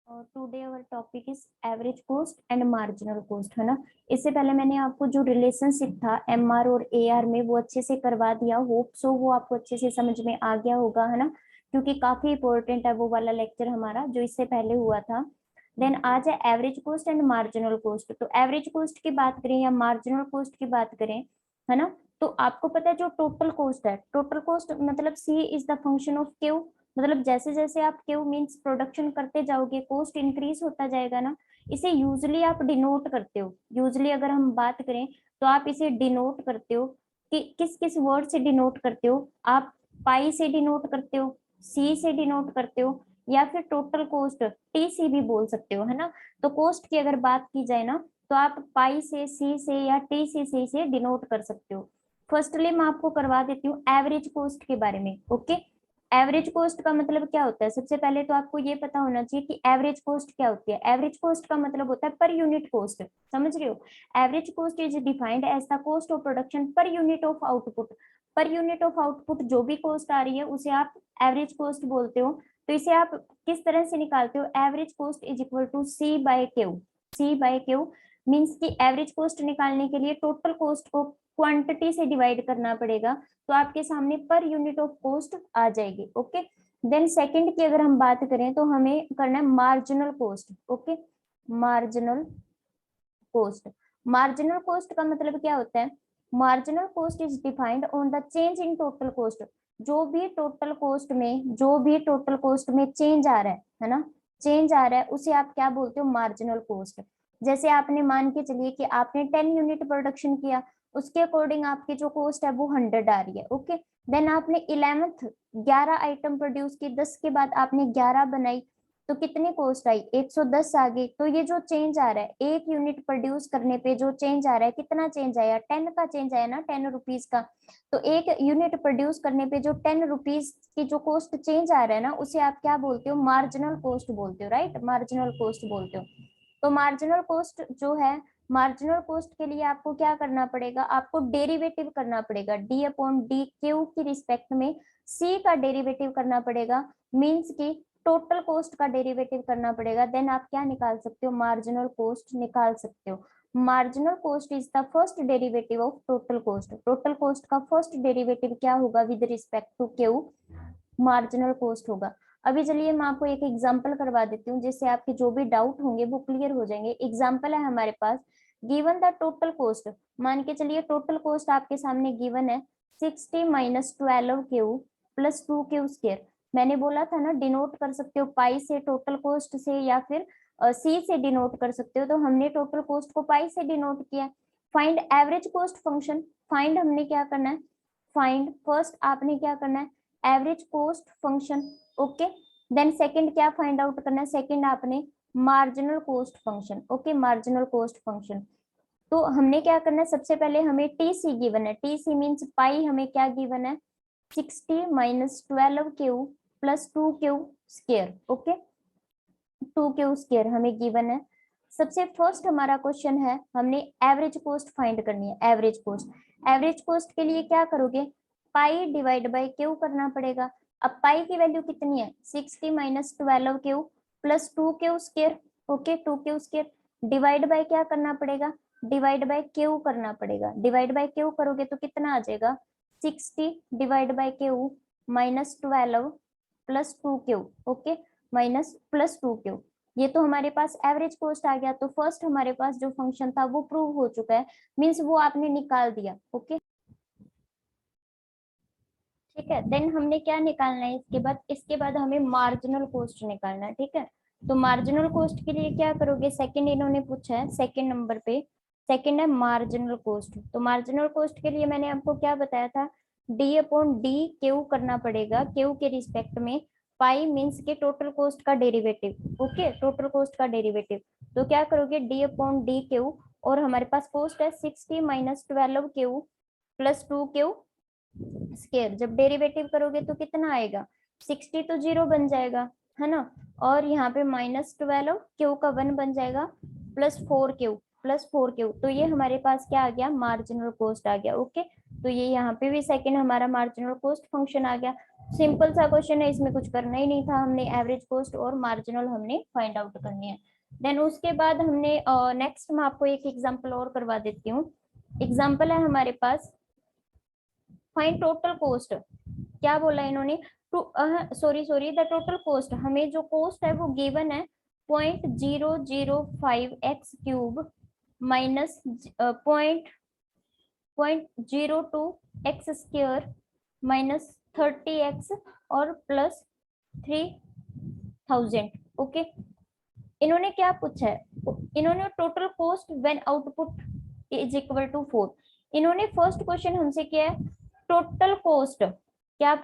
Today our topic is average cost and marginal cost, है ना। इससे पहले मैंने आपको जो रिलेशनशिप था एमआर और एआर में वो अच्छे से करवा दिया। होप सो वो आपको अच्छे से समझ में आ गया होगा, है ना, क्योंकि काफी इंपॉर्टेंट है वो वाला लेक्चर हमारा जो इससे पहले हुआ था। देन आज है average cost and marginal cost. तो एवरेज कॉस्ट की बात करें या मार्जिनल कॉस्ट की बात करें, है ना, तो आपको पता है जो टोटल कॉस्ट है, टोटल कॉस्ट मतलब C is the function of Q. मतलब जैसे जैसे आप क्यू मींस प्रोडक्शन करते जाओगे कॉस्ट इंक्रीज होता जाएगा ना। इसे यूजली आप डिनोट करते हो, यूजली अगर हम बात करें तो आप इसे डिनोट करते हो कि किस किस वर्ड से डिनोट करते हो आप। पाई से डिनोट करते हो, सी से डिनोट करते हो, या फिर टोटल कॉस्ट टीसी भी बोल सकते हो, है ना। तो कॉस्ट की अगर बात की जाए ना तो आप पाई से, सी से या टीसी से डिनोट कर सकते हो। फर्स्टली मैं आपको करवा देती हूँ एवरेज कॉस्ट के बारे में। ओके, एवरेज कॉस्ट का मतलब क्या होता है? सबसे पहले तो आपको ये पता होना चाहिए कि एवरेज कॉस्ट क्या होती है। एवरेज कॉस्ट का मतलब होता है पर यूनिट कॉस्ट, समझ रहे हो। Average cost is defined as the cost of production per unit of output. Per unit of output जो भी कॉस्ट आ रही है उसे आप एवरेज कॉस्ट बोलते हो। तो इसे आप किस तरह से निकालते हो? Average cost is equal to C by Q. C by Q means की एवरेज कॉस्ट निकालने के लिए टोटल कॉस्ट को क्वांटिटी से डिवाइड करना पड़ेगा, तो आपके सामने पर यूनिट ऑफ कॉस्ट आ जाएगी। ओके, देन सेकंड की अगर हम बात करें तो हमें करना है marginal cost. Okay, marginal cost. Marginal cost का मतलब क्या होता है? Marginal cost is defined on the change in total cost. जो भी टोटल कॉस्ट में, जो भी टोटल कॉस्ट में चेंज आ रहा है ना, चेंज आ रहा है उसे आप क्या बोलते हो? Marginal cost. जैसे आपने मान के चलिए कि आपने 10 यूनिट प्रोडक्शन किया, उसके अकॉर्डिंग आपकी जो कॉस्ट है वो 100 आ रही है। ओके, देन आपने 11th 11 आइटम प्रोड्यूस की, 10 के बाद आपने 11 बनाई, तो कितनी कॉस्ट आई? 110 आ गई। तो ये जो चेंज आ रहा है एक यूनिट प्रोड्यूस करने पे, जो चेंज आ रहा है, कितना चेंज आया? 10 का चेंज आया ना, 10 रुपीज का। तो एक यूनिट प्रोड्यूस करने पे जो 10 रुपीज की जो कॉस्ट चेंज आ रहा है ना, उसे आप क्या बोलते हो? मार्जिनल कॉस्ट बोलते हो, राइट, मार्जिनल कॉस्ट बोलते हो। तो मार्जिनल कॉस्ट जो है, मार्जिनल कॉस्ट के लिए आपको क्या करना पड़ेगा? आपको डेरिवेटिव करना पड़ेगा, डी अपॉन डी क्यू की रिस्पेक्ट में सी का डेरिवेटिव करना पड़ेगा, मींस की टोटल कॉस्ट का डेरिवेटिव करना पड़ेगा। देन आप क्या निकाल सकते हो? मार्जिनल कॉस्ट निकाल सकते हो। Marginal cost is the first derivative of total cost. Total cost का फर्स्ट डेरिवेटिव क्या होगा with respect to Q? Marginal cost होगा। अभी चलिए मैं आपको एक एग्जांपल करवा देती हूँ जिससे आपके जो भी डाउट होंगे वो क्लियर हो जाएंगे। एग्जांपल है हमारे पास, गिवन द टोटल कॉस्ट। मान के चलिए टोटल कॉस्ट आपके सामने गिवन है 60 minus 12 Q plus 2 Q square. मैंने बोला था ना डिनोट कर सकते हो पाई से, टोटल कॉस्ट से, या फिर सी से डिनोट कर सकते हो। तो हमने टोटल कॉस्ट को पाई से डिनोट किया। Find average cost function. Find हमने क्या करना है? फाइंड फर्स्ट आपने क्या करना है? Average cost function. Okay, then second क्या फाइंड आउट करना है? सेकंड आपने marginal cost function. Okay, marginal cost function. तो हमने क्या करना है? सबसे पहले हमें टीसी गिवन है, टीसी मींस पाई हमें क्या गिवन है? 60 minus 12 Q plus 2 Q square. Okay, 2 Q square हमें गिवन है। सबसे फर्स्ट हमारा क्वेश्चन है, हमने एवरेज कॉस्ट फाइंड करनी है। एवरेज कॉस्ट, एवरेज कॉस्ट के लिए क्या करोगे? पाई डिवाइड बाई क्यू करना पड़ेगा। अब पाई की वैल्यू कितनी है? 60 minus 12 Q plus 2 Q square. Okay, 2 Q square divide by क्या करना पड़ेगा? डिवाइड बाय क्यू करना पड़ेगा। डिवाइड बाय क्यू करोगे तो कितना आ जाएगा? 60 divide by Q minus 12 plus 2 Q. Okay, minus plus 2 Q. ये तो हमारे पास एवरेज कॉस्ट आ गया। तो फर्स्ट हमारे पास जो फंक्शन था वो प्रूव हो चुका है, मींस वो आपने निकाल दिया। ओके, ठीक है। देन हमने क्या निकालना है इसके बाद? इसके बाद हमें मार्जिनल कॉस्ट निकालना है, ठीक है। तो मार्जिनल कॉस्ट के लिए क्या करोगे? सेकंड इन्होंने पूछा है, सेकंड नंबर पे सेकंड है मार्जिनल कॉस्ट। तो मार्जिनल कॉस्ट के लिए मैंने आपको क्या बताया था? डी अपॉन डी क्यू करना पड़ेगा, क्यू के रिस्पेक्ट में। पाई मीन्स के टोटल कॉस्ट का डेरिवेटिव। ओके, टोटल कॉस्ट का डेरिवेटिव। तो क्या करोगे? डी अपॉन डी क्यू, और हमारे पास कॉस्ट है 60 minus 12 Q plus 2 Q square. जब डेरिवेटिव करोगे तो कितना आएगा? 60 तो जीरो बन जाएगा, है ना, और यहाँ पे माइनस 12 क्यू का 1 बन जाएगा, प्लस 4 क्यू। तो ये हमारे पास क्या आ गया? मार्जिनल कॉस्ट आ गया। ओके, तो ये यहाँ पे भी सेकंड हमारा मार्जिनल कॉस्ट फंक्शन आ गया। सिंपल सा क्वेश्चन है, इसमें कुछ करना ही नहीं था, हमने एवरेज कॉस्ट और मार्जिनल हमने फाइंड आउट करनी है। देन उसके बाद हमने नेक्स्ट मैं आपको एक एग्जांपल और करवा देती हूँ। एग्जांपल है हमारे पास, फाइंड टोटल कॉस्ट। क्या बोला इन्होंने, सॉरी द टोटल कॉस्ट, हमें जो कॉस्ट है वो गिवन है 0.005 x³ minus 0.02 x² minus 30x और प्लस 3000। ओके, इन्होंने क्या पूछा है, इन्होंने total cost when output is equal to 4। इन्होंने फर्स्ट क्वेश्चन हमसे किया है टोटल कॉस्ट, क्या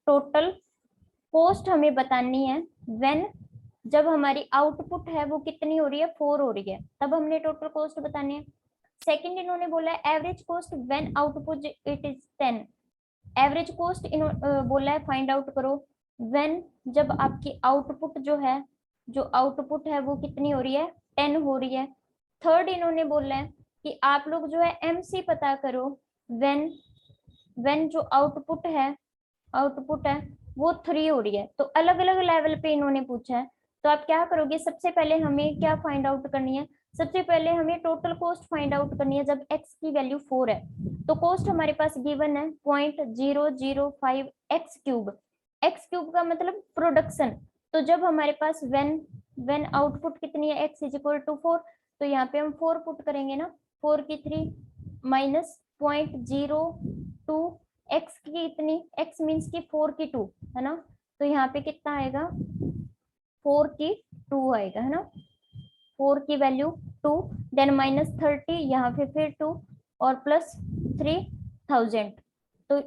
टोटल कॉस्ट हमें बतानी है व्हेन, जब हमारी आउटपुट है वो कितनी हो रही है, 4 हो रही है, तब हमने टोटल कॉस्ट बतानी है। सेकंड इन्होंने बोला है average cost when output it is 10। Average cost बोला है फाइंड आउट करो व्हेन, जब आपकी आउटपुट जो है, जो आउटपुट है वो कितनी हो रही है, 10 हो रही है। थर्ड इन्होंने बोला है कि आप लोग जो है एमसी पता करो व्हेन जो आउटपुट है वो 3 हो रही है। तो अलग अलग लेवल पे इन्होंने पूछा है। तो आप क्या करोगे, सबसे पहले हमें क्या फाइंड आउट करनी है, सबसे पहले हमें टोटल कॉस्ट फाइंड आउट करनी है जब x की वैल्यू 4 है। तो कॉस्ट हमारे पास गिवन है 0.005 x³ x³ का मतलब प्रोडक्शन। तो जब हमारे पास व्हेन आउटपुट कितनी है, x इज इक्वल टू 4, तो यहाँ पे हम 4 पुट करेंगे ना, 4 की 3 माइनस 0.02 x की इतनी, x मीन्स की 4 की 2 है ना, तो यहाँ पे कितना आएगा, 4 की 2 आएगा है ना, 4 की वैल्यू 2, देन माइनस 30 यहाँ पे फिर 2 और प्लस 3000। तो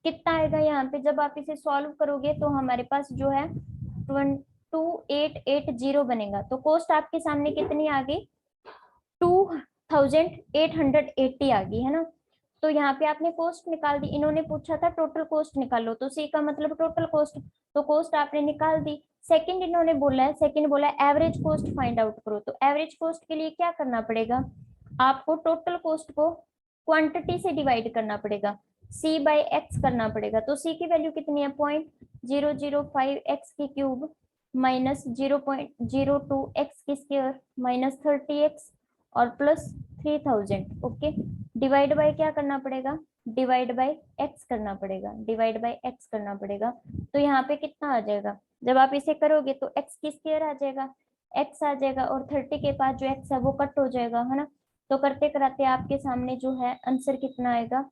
कितना आएगा यहाँ पे, जब आप इसे सॉल्व करोगे तो हमारे पास जो है 2880 बनेगा। तो कॉस्ट आपके सामने कितनी आ गई, 2880 आ गई है ना। तो यहाँ पे आपने कॉस्ट निकाल दी, इन्होंने पूछा था टोटल कॉस्ट निकालो, तो सी का मतलब टोटल कॉस्ट, तो कॉस्ट आपने निकाल दी। सेकंड इन्होंने बोला है, सेकंड बोला है एवरेज कॉस्ट फाइंड आउट करो। तो एवरेज कॉस्ट के लिए क्या करना पड़ेगा, आपको टोटल कॉस्ट को क्वांटिटी से डिवाइड करना पड़ेगा, c बाय x करना पड़ेगा। तो c की वैल्यू कितनी है, 0.005 x³ minus 0.02 x² minus 30x और प्लस 3000। ओके, डिवाइड बाय क्या करना पड़ेगा, डिवाइड बाय x करना पड़ेगा, डिवाइड बाय x करना पड़ेगा। तो यहाँ पे कितना आ जाएगा, जब आप इसे करोगे तो x की स्क्वायर आ जाएगा, x आ जाएगा और 30 के पास जो x है वो कट हो जाएगा है ना। तो करते कराते आपके सामने जो है आंसर कितना आएगा,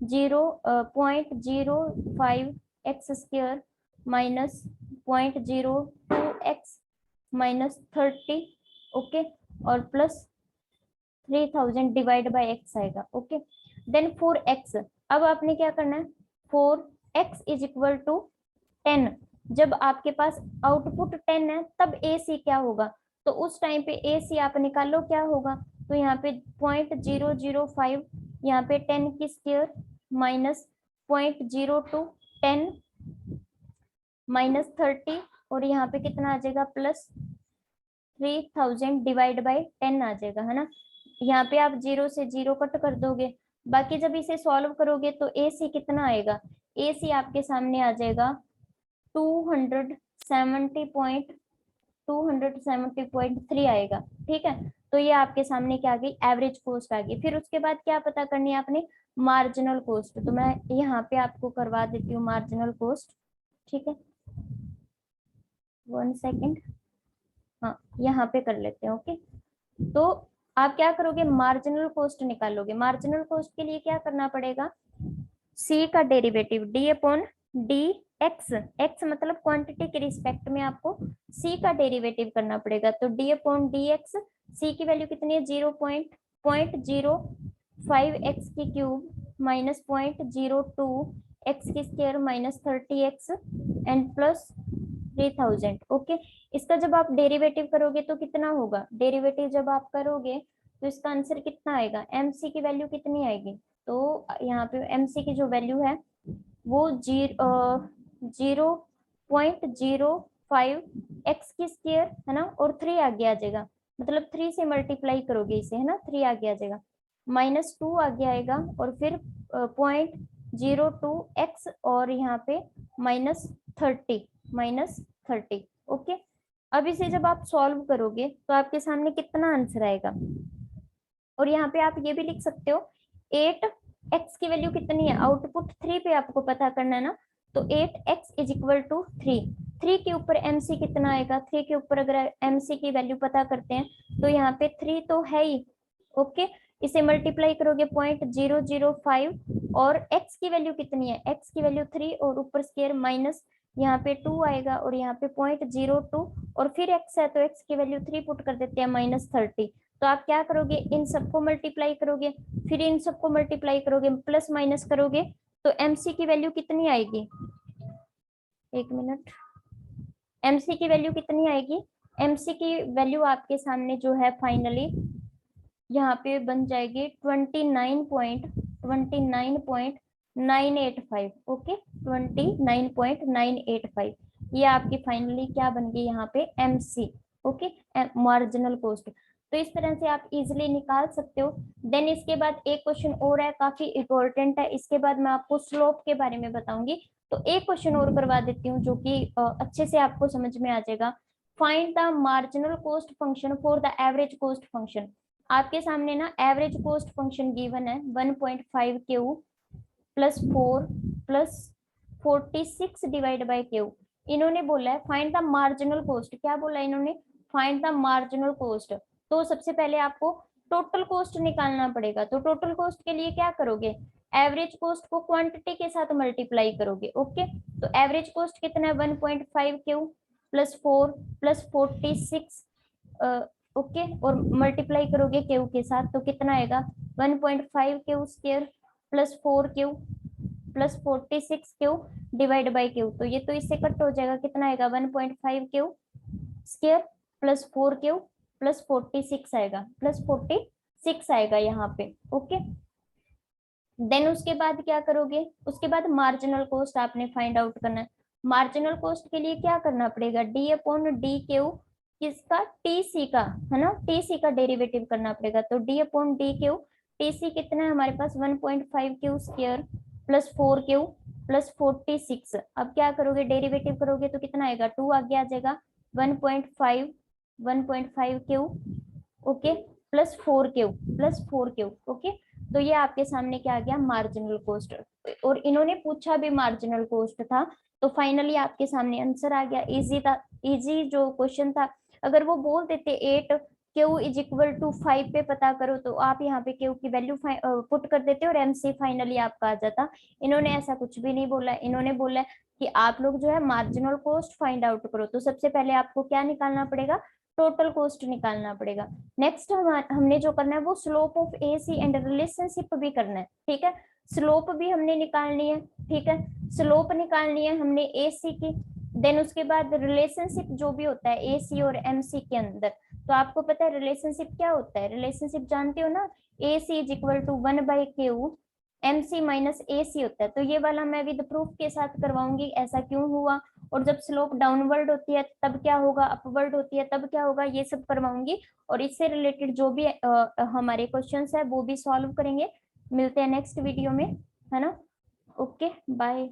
0.05 x² minus 0.02 x minus 30, okay, और प्लस 3000 डिवाइड बाय x आएगा। ओके, देन 4x, अब आपने क्या करना है, 4x इज इक्वल टू 10। जब आपके पास आउटपुट 10 है तब AC क्या होगा, तो उस टाइम पे AC आप निकालो क्या होगा, तो यहाँ पे 0.005, यहाँ पे 10 की स्क्वायर माइनस 0.02 10 माइनस 30 और यहाँ पे कितना आ जाएगा, प्लस 3000 डिवाइड बाय 10 आ जाएगा है ना। यहाँ पे आप 0 से 0 कट कर दोगे, बाकी जब इसे सॉल्व करोगे तो AC कितना आएगा, AC आपके सामने आ जाएगा 270.3 आएगा। ठीक है, तो ये आपके सामने क्या आ गई, एवरेज कॉस्ट आ गई। फिर उसके बाद क्या पता करनी है आपने, मार्जिनल कॉस्ट। तो मैं यहाँ पे आपको करवा देती हूँ मार्जिनल कॉस्ट। ठीक है, 1 सेकेंड, हाँ यहाँ पे कर लेते हैं। ओके, तो आप क्या करोगे, मार्जिनल कॉस्ट निकालोगे। मार्जिनल कॉस्ट के लिए क्या करना पड़ेगा, सी का derivative D upon D x, x मतलब क्वांटिटी के रिस्पेक्ट में आपको सी का डेरिवेटिव करना पड़ेगा। तो डी अपॉन डी एक्स, सी की वैल्यू कितनी है, 0.05 एक्स की क्यूब माइनस 0.02 एक्स की square minus 30x and plus 3000। Okay, इसका जब आप डेरिवेटिव करोगे तो कितना होगा, डेरिवेटिव जब आप करोगे तो इसका आंसर कितना आएगा, MC की वैल्यू कितनी आएगी, तो यहाँ पे MC की जो वैल्यू है वो 0.05 एक्स की स्क्वायर है ना, और 3 आगे आ जाएगा, मतलब 3 से मल्टीप्लाई करोगे इसे है ना, 3 आगे आ जाएगा, -2 आगे आएगा और फिर 0 to x और यहाँ पे -30 ओके। अब इसे जब आप सॉल्व करोगे तो आपके सामने कितना आंसर आएगा, और यहाँ पे आप ये भी लिख सकते हो 8x की वैल्यू कितनी है, आउटपुट 3 पे आपको पता करना है ना, तो 8x इज इक्वल टू 3 के ऊपर mc कितना आएगा, 3 के ऊपर अगर mc की वैल्यू पता करते हैं तो यहाँ पे 3 तो है ही, ओके। इसे मल्टीप्लाई करोगे 0.005 और x की वैल्यू कितनी है, x की वैल्यू 3 और ऊपर स्क्वायर माइनस यहाँ पे 2 आएगा और यहाँ पे 0.02 और फिर x है तो x की वैल्यू 3 पुट कर देते हैं -30। तो आप क्या करोगे, इन सबको मल्टीप्लाई करोगे, फिर इन सबको मल्टीप्लाई करोगे, प्लस माइनस करोगे, तो mc की वैल्यू कितनी आएगी, एक मिनट, mc की वैल्यू कितनी आएगी, mc की वैल्यू आपके सामने जो है फाइनली यहाँ पे बन जाएगी 29.985, ओके, 29.985, ये आपकी फाइनली क्या बन गई यहाँ पे mc, ओके, मार्जिनल कॉस्ट। तो इस तरह से आप इजिली निकाल सकते हो। देन इसके बाद एक क्वेश्चन और है, काफी इंपॉर्टेंट है, इसके बाद मैं आपको स्लोप के बारे में बताऊंगी। तो एक क्वेश्चन और करवा देती हूँ जो कि अच्छे से आपको समझ में आ जाएगा। Find the marginal cost function for the average cost function. आपके सामने ना एवरेज कॉस्ट फंक्शन गिवन है 1.5 Q plus 4 plus 46 divide by Q. इन्होंने बोला है फाइंड द मार्जिनल कॉस्ट, क्या बोला है इन्होंने, फाइंड द मार्जिनल कॉस्ट। तो सबसे पहले आपको टोटल कॉस्ट निकालना पड़ेगा। तो टोटल कॉस्ट के लिए क्या करोगे, एवरेज कॉस्ट को क्वांटिटी के साथ मल्टीप्लाई करोगे, ओके। तो एवरेज कॉस्ट कितना है 1.5 क्यू प्लस 4 प्लस 46 ओके, और मल्टीप्लाई करोगे क्यू के साथ तो कितना आएगा 1.5 Q square plus 4 Q plus 46 Q divide by Q. तो ये तो इससे कट हो जाएगा, कितना आएगा 1.5 Q square plus 4 Q plus 46 आएगा, प्लस 46 आएगा यहाँ पे, ओके। देन उसके बाद क्या करोगे, उसके बाद मार्जिनल कॉस्ट आपने फाइंड आउट करना है। मार्जिनल कॉस्ट के लिए क्या करना पड़ेगा, डी अपॉन डी क्यू, किसका, टीसी का, है ना, टीसी का डेरिवेटिव करना पड़ेगा। तो D upon D Q, TC कितना है हमारे पास 1.5 Q square plus 4 Q plus 46। अब क्या करोगे, डेरिवेटिव करोगे तो कितना आएगा, 2 आगे आ जाएगा, 1.5 Q, okay, plus 4 Q, okay. तो ये आपके सामने क्या आ गया, मार्जिनल कॉस्ट। और इन्होंने पूछा भी मार्जिनल कॉस्ट था, तो फाइनली आपके सामने आंसर आ गया। इजी था, इजी जो क्वेश्चन था। अगर वो बोल देते 8 क्यू इज इक्वल टू 5 पे पता करो, तो आप यहाँ पे क्यू की वैल्यू पुट कर देते और एमसी फाइनली आपका आ जाता। इन्होंने ऐसा कुछ भी नहीं बोला, इन्होंने बोला कि आप लोग जो है मार्जिनल कॉस्ट फाइंड आउट करो। तो सबसे पहले आपको क्या निकालना पड़ेगा, टोटल कॉस्ट निकालना पड़ेगा। नेक्स्ट हमने जो करना है वो slope of A C and relationship भी करना है, ठीक है। स्लोप भी हमने निकालनी है, ठीक है, स्लोप निकालनी है हमने ए सी की। देन उसके बाद रिलेशनशिप जो भी होता है ए सी और एम सी के अंदर, तो आपको पता है रिलेशनशिप क्या होता है, रिलेशनशिप जानते हो ना, A C is equal to 1/q M C minus A C होता है। तो ये वाला मैं विद प्रूफ के साथ करवाऊंगी ऐसा क्यों हुआ, और जब स्लोप डाउनवर्ड होती है तब क्या होगा, अपवर्ड होती है तब क्या होगा, ये सब करवाऊंगी। और इससे रिलेटेड जो भी हमारे क्वेश्चंस है वो भी सॉल्व करेंगे। मिलते हैं नेक्स्ट वीडियो में, है ना। Okay, bye.